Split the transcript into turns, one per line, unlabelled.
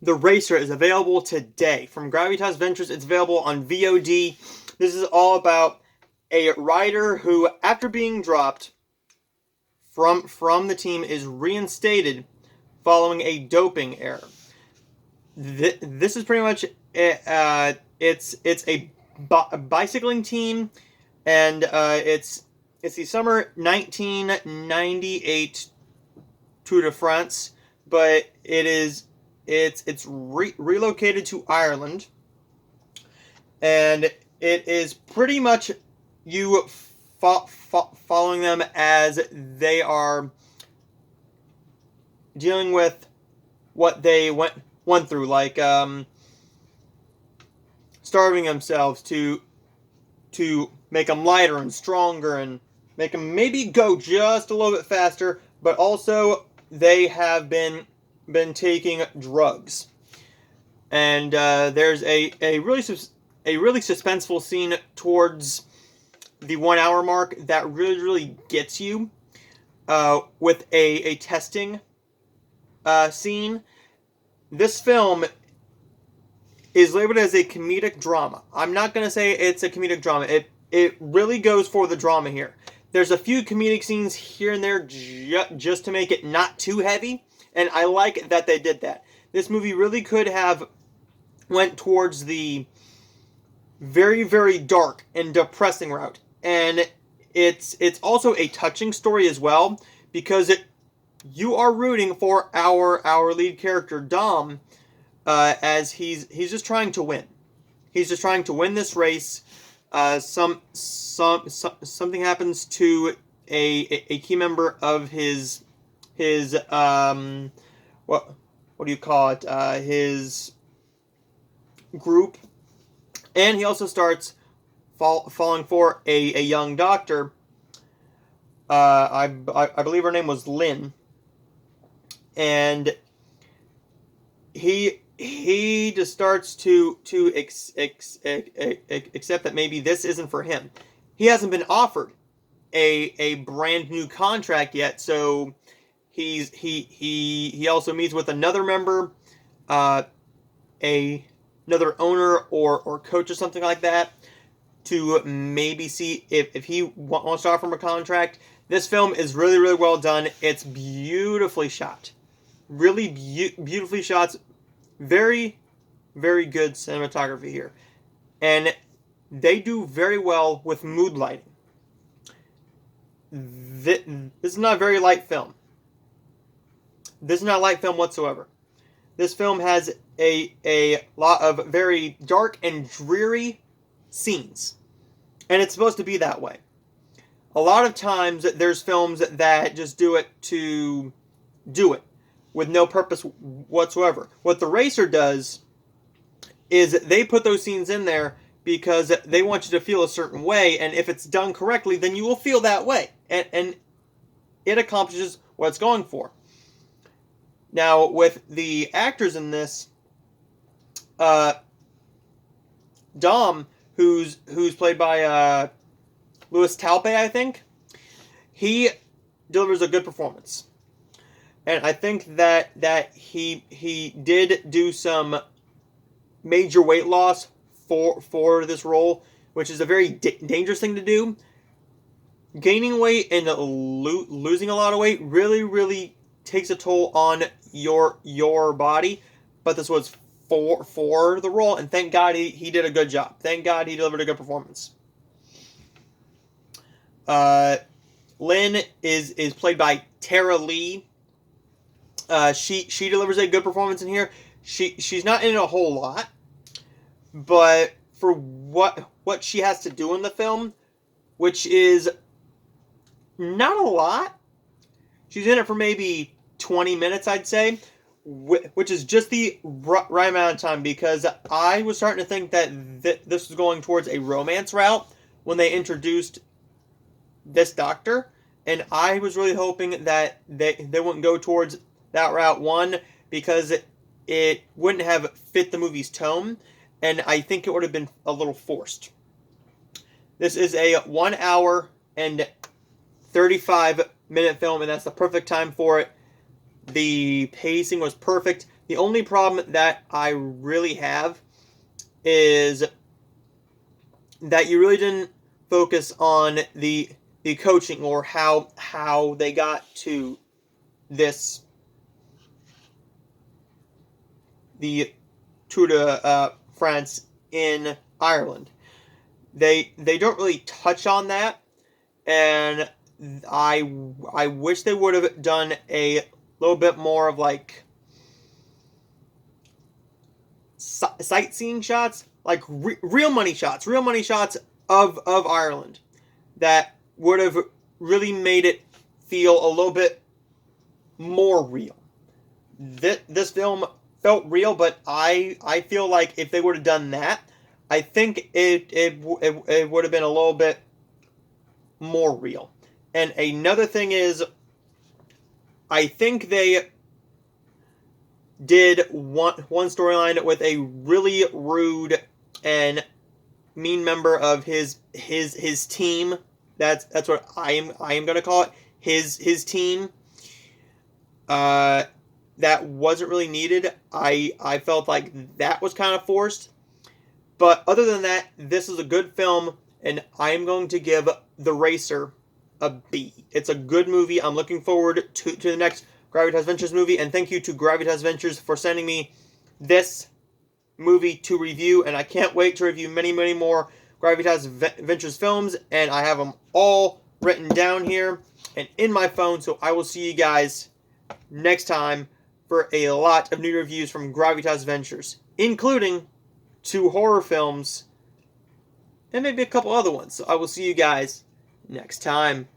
The Racer is available today from Gravitas Ventures. It's available on VOD. This is all about a rider who, after being dropped from the team, is reinstated following a doping error. This is pretty much it's a bicycling team, and it's the summer 1998 Tour de France, but it's relocated to Ireland, and it is pretty much you following them as they are dealing with what they went through, like starving themselves to make them lighter and stronger and make them maybe go just a little bit faster, but also they have been taking drugs. And there's a really suspenseful scene towards the 1 hour mark that really gets you with a testing scene. This film is labeled as a comedic drama. I'm not going to say it's a comedic drama. It really goes for the drama here. There's a few comedic scenes here and there just to make it not too heavy, and I like that they did that. This movie really could have went towards the very, very dark and depressing route. And it's also a touching story as well, because you are rooting for our lead character Dom, as he's just trying to win. He's just trying to win this race. Something happens to a key member of his what do you call it? His group, and he also starts falling for a young doctor. I believe her name was Lynn, and he just starts to accept that maybe this isn't for him. He hasn't been offered a brand new contract yet, so he also meets with another member, another owner or coach or something like that, to maybe see if he wants to offer him a contract. This film is really, really well done. It's beautifully shot. Really beautifully shot. Very, very good cinematography here. And they do very well with mood lighting. This is not a very light film. This is not a light film whatsoever. This film has a lot of very dark and dreary scenes. And it's supposed to be that way. A lot of times there's films that just do it to do it, with no purpose whatsoever. What The Racer does is they put those scenes in there because they want you to feel a certain way, and if it's done correctly, then you will feel that way. And it accomplishes what it's going for. Now, with the actors in this, Dom, who's played by Louis Talpe, I think, he delivers a good performance. And I think that he did do some major weight loss for this role, which is a very dangerous thing to do. Gaining weight and losing a lot of weight really takes a toll on your body, but this was for the role, and thank God he did a good job. Thank God he delivered a good performance. Lynn is played by Tara Lee. She delivers a good performance in here. She's not in it a whole lot, but for what she has to do in the film, which is not a lot, she's in it for maybe 20 minutes, I'd say, which is just the right amount of time, because I was starting to think that this was going towards a romance route when they introduced this doctor, and I was really hoping that they wouldn't go towards that route, one, because it wouldn't have fit the movie's tone, and I think it would have been a little forced. This is a 1 hour and 35-minute film, and that's the perfect time for it. The pacing was perfect. The only problem that I really have is that you really didn't focus on the coaching, or how they got to this, the Tour de France in Ireland. They don't really touch on that, and I wish they would have done a little bit more of like sightseeing shots, like real money shots of Ireland, that would have really made it feel a little bit more real. This film felt real, but I feel like if they would have done that, I think it would have been a little bit more real. And another thing is, I think they did one storyline with a really rude and mean member of his team. That's what I am gonna call it. His team. That wasn't really needed. I felt like that was kind of forced. But other than that, this is a good film, and I am going to give The Racer a B. It's a good movie. I'm looking forward to the next Gravitas Ventures movie, and thank you to Gravitas Ventures for sending me this movie to review, and I can't wait to review many, many more Gravitas Ventures films, and I have them all written down here and in my phone, so I will see you guys next time for a lot of new reviews from Gravitas Ventures, including 2 horror films and maybe a couple other ones. So I will see you guys next time.